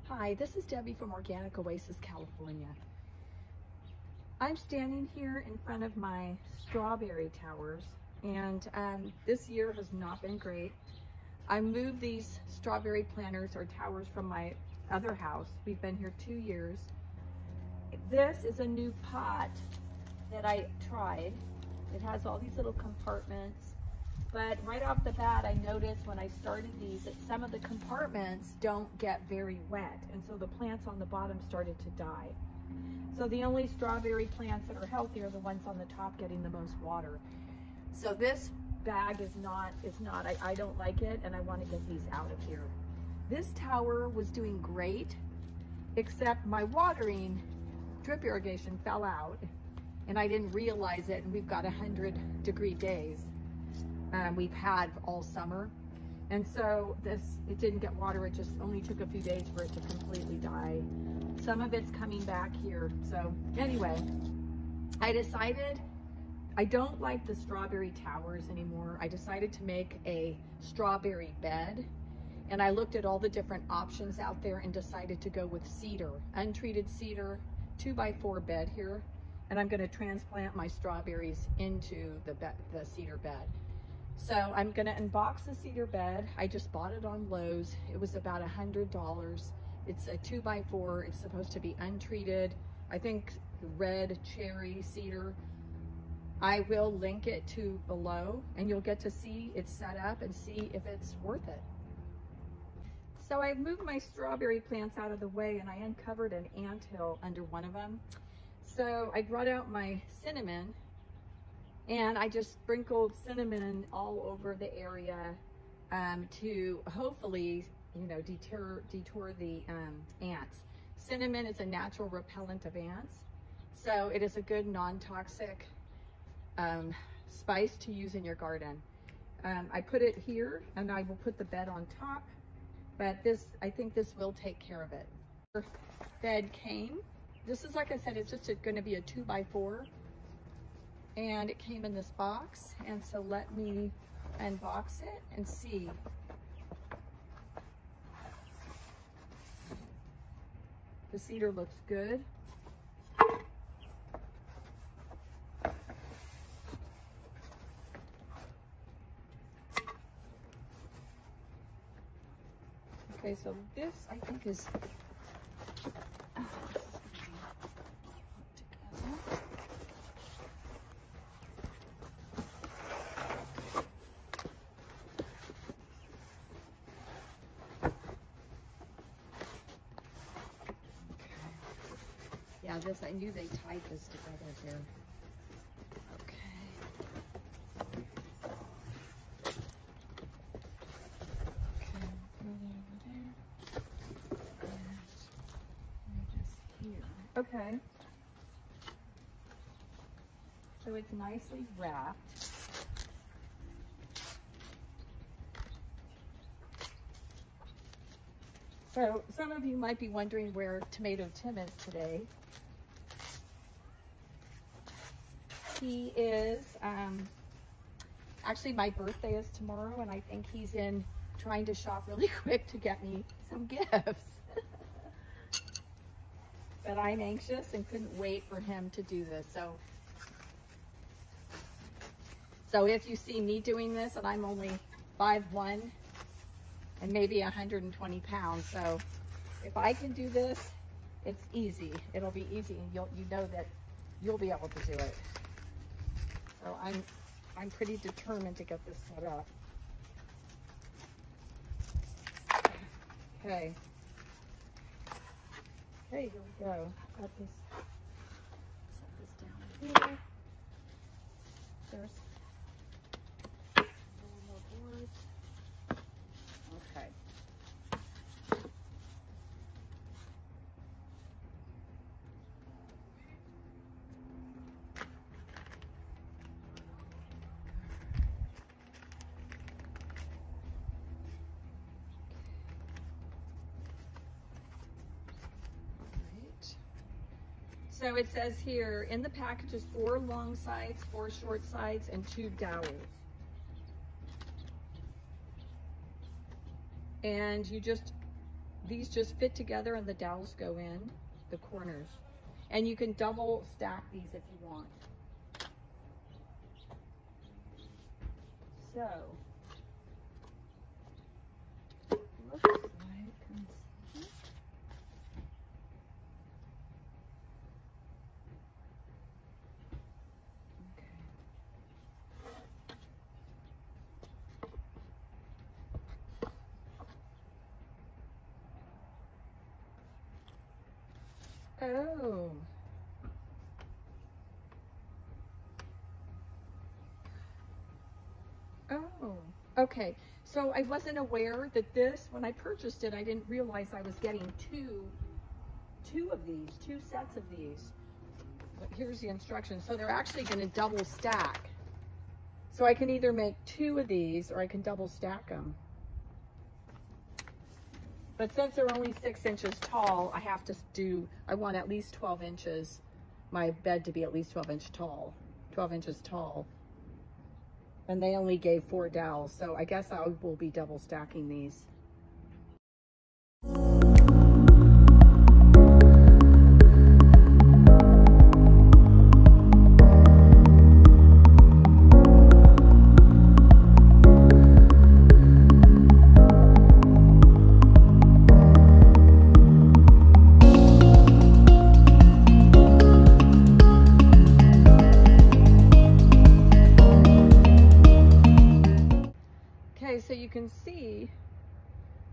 Hi, this is Debbie from Organic Oasis, California. I'm standing here in front of my strawberry towers, and this year has not been great. I moved these strawberry planters or towers from my other house. We've been here 2 years. This is a new pot that I tried. It has all these little compartments, but right off the bat I noticed when I started these that some of the compartments don't get very wet, and so the plants on the bottom started to die. So the only strawberry plants that are healthy are the ones on the top getting the most water. So this bag is not, I don't like it, and I want to get these out of here. This tower was doing great, except my watering drip irrigation fell out, and I didn't realize it, and we've got 100-degree days we've had all summer. And so it didn't get water. It just only took a few days for it to completely die. Some of it's coming back here. So anyway, I decided I don't like the strawberry towers anymore. I decided to make a strawberry bed, and I looked at all the different options out there and decided to go with cedar, untreated cedar, 2x4 bed here. And I'm going to transplant my strawberries into the cedar bed. So I'm going to unbox the cedar bed. I just bought it on Lowe's. It was about $100. It's a 2x4. It's supposed to be untreated. I think red cherry cedar. I will link it to below, and you'll get to see it set up and see if it's worth it. So I've moved my strawberry plants out of the way, and I uncovered an anthill under one of them. So I brought out my cinnamon, and I just sprinkled cinnamon all over the area to hopefully, deter the ants. Cinnamon is a natural repellent of ants, so it is a good non-toxic spice to use in your garden. I put it here, and I will put the bed on top, but I think this will take care of it. The bed came. This is, like I said, it's just going to be a 2x4, and it came in this box, and so let me unbox it and see. The cedar looks good. Okay, so this I think is I knew they tied this together here. Okay. Okay, throw that over there. And just here. Okay. So it's nicely wrapped. So some of you might be wondering where Tomato Tim is today. He is, actually my birthday is tomorrow, and I think he's in trying to shop really quick to get me some gifts. But I'm anxious and couldn't wait for him to do this. So if you see me doing this, and I'm only 5'1" and maybe 120 pounds, so if I can do this, it's easy. It'll be easy, and you know that you'll be able to do it. So I'm pretty determined to get this set up. Okay. Okay, here we go. I've got this. Set this down here. There's a little more boards. Okay. So it says here, in the package is 4 long sides, 4 short sides, and 2 dowels. And you just these just fit together and the dowels go in the corners. And you can double stack these if you want. So, looks like, let's see. Oh. Oh, okay. So I wasn't aware that this, when I purchased it, I didn't realize I was getting two of these, two sets of these. But here's the instructions. So they're actually going to double stack. So I can either make 2 of these or I can double stack them. But since they're only 6 inches tall, I want at least 12 inches, my bed to be at least 12 inches tall. And they only gave 4 dowels, so I guess I will be double stacking these. So you can see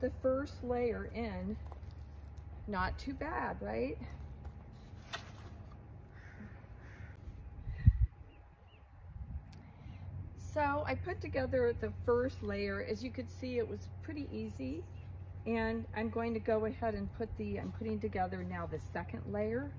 the first layer in, not too bad, right? So I put together the first layer. As you could see, it was pretty easy. And I'm going to go ahead and I'm putting together now the second layer.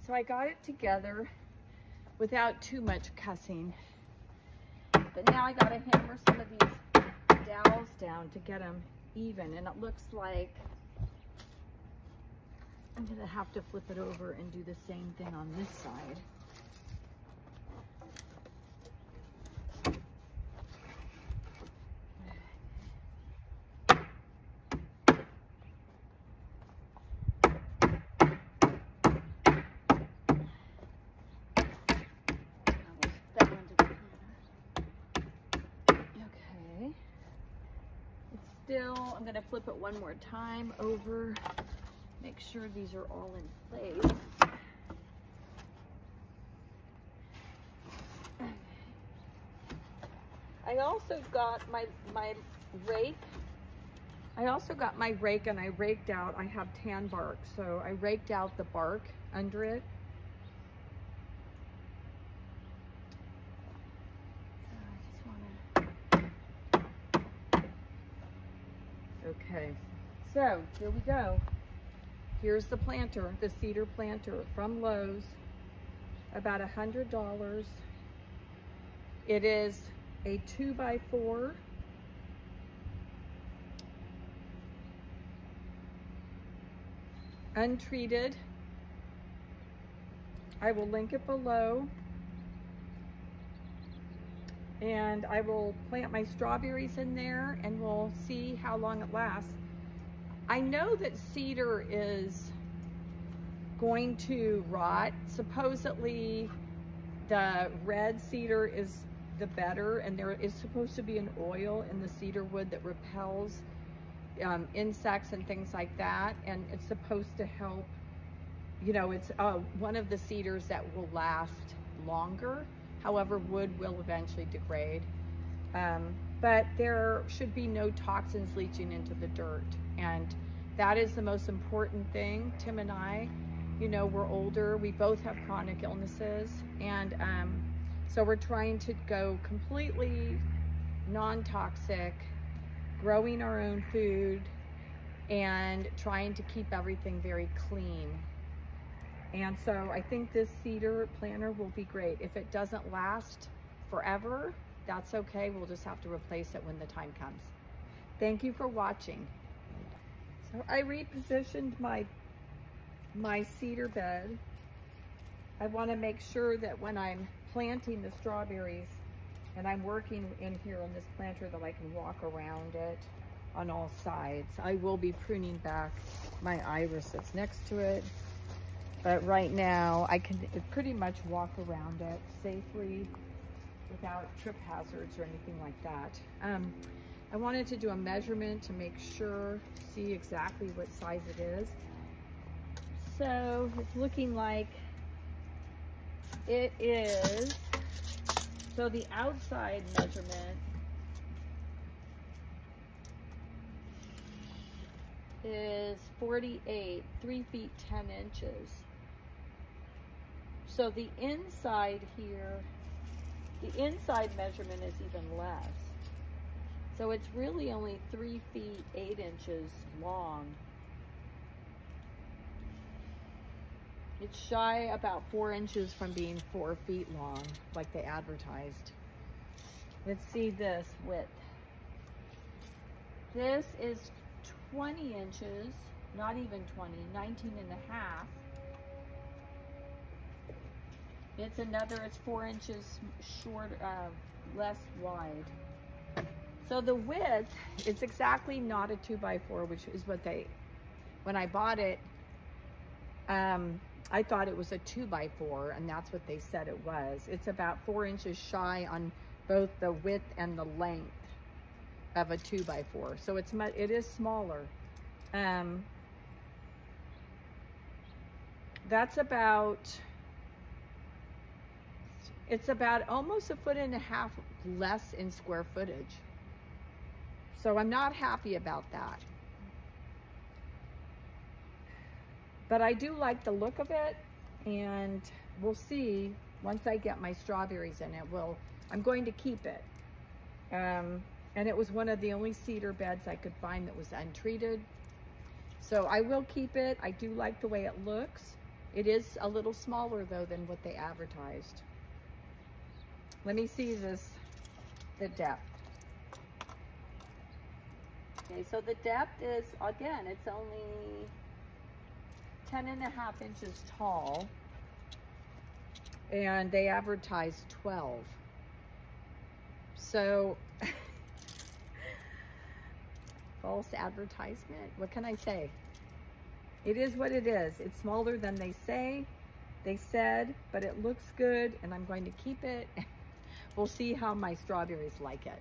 I got it together without too much cussing, but now I got to hammer some of these dowels down to get them even, and it looks like I'm going to have to flip it over and do the same thing on this side. I'm going to flip it one more time over, make sure these are all in place. I also got my rake. I also got my rake, and I raked out, I have tan bark, so I raked out the bark under it. Okay, so here we go. Here's the planter, the cedar planter from Lowe's, about $100. It is a 2x4. Untreated. I will link it below. And I will plant my strawberries in there and we'll see how long it lasts. I know that cedar is going to rot. Supposedly the red cedar is the better, and there is supposed to be an oil in the cedar wood that repels insects and things like that, and it's supposed to help, you know, it's one of the cedars that will last longer. However, wood will eventually degrade. But there should be no toxins leaching into the dirt. And that is the most important thing. Tim and I, you know, we're older. We both have chronic illnesses. And so we're trying to go completely non-toxic growing our own food and trying to keep everything very clean. And so I think this cedar planter will be great. If it doesn't last forever, that's okay. We'll just have to replace it when the time comes. Thank you for watching. So I repositioned my cedar bed. I want to make sure that when I'm planting the strawberries and I'm working in here on this planter that I can walk around it on all sides. I will be pruning back my iris that's next to it, but right now I can pretty much walk around it safely without trip hazards or anything like that. I wanted to do a measurement to make sure, see exactly what size it is. So it's looking like it is, so the outside measurement is 48, 3 feet 10 inches. So the inside here, the inside measurement is even less. So it's really only 3 feet 8 inches long. It's shy about 4 inches from being 4 feet long, like they advertised. Let's see this width. This is 20 inches, not even 20, 19 and a half. It's 4 inches short, less wide. So the width is exactly not a 2x4, which is what when I bought it, I thought it was a 2x4, and that's what they said it was. It's about 4 inches shy on both the width and the length of a 2x4. So it is smaller. That's about, it's about almost 1.5 feet less in square footage. So I'm not happy about that. But I do like the look of it, and we'll see once I get my strawberries in it. I'm going to keep it. And it was one of the only cedar beds I could find that was untreated. So I will keep it. I do like the way it looks. It is a little smaller though than what they advertised. Let me see the depth. Okay, so the depth is, again, it's only 10.5 inches tall, and they advertise 12. So, false advertisement, what can I say? It is what it is. It's smaller than they said, but it looks good, and I'm going to keep it. We'll see how my strawberries like it.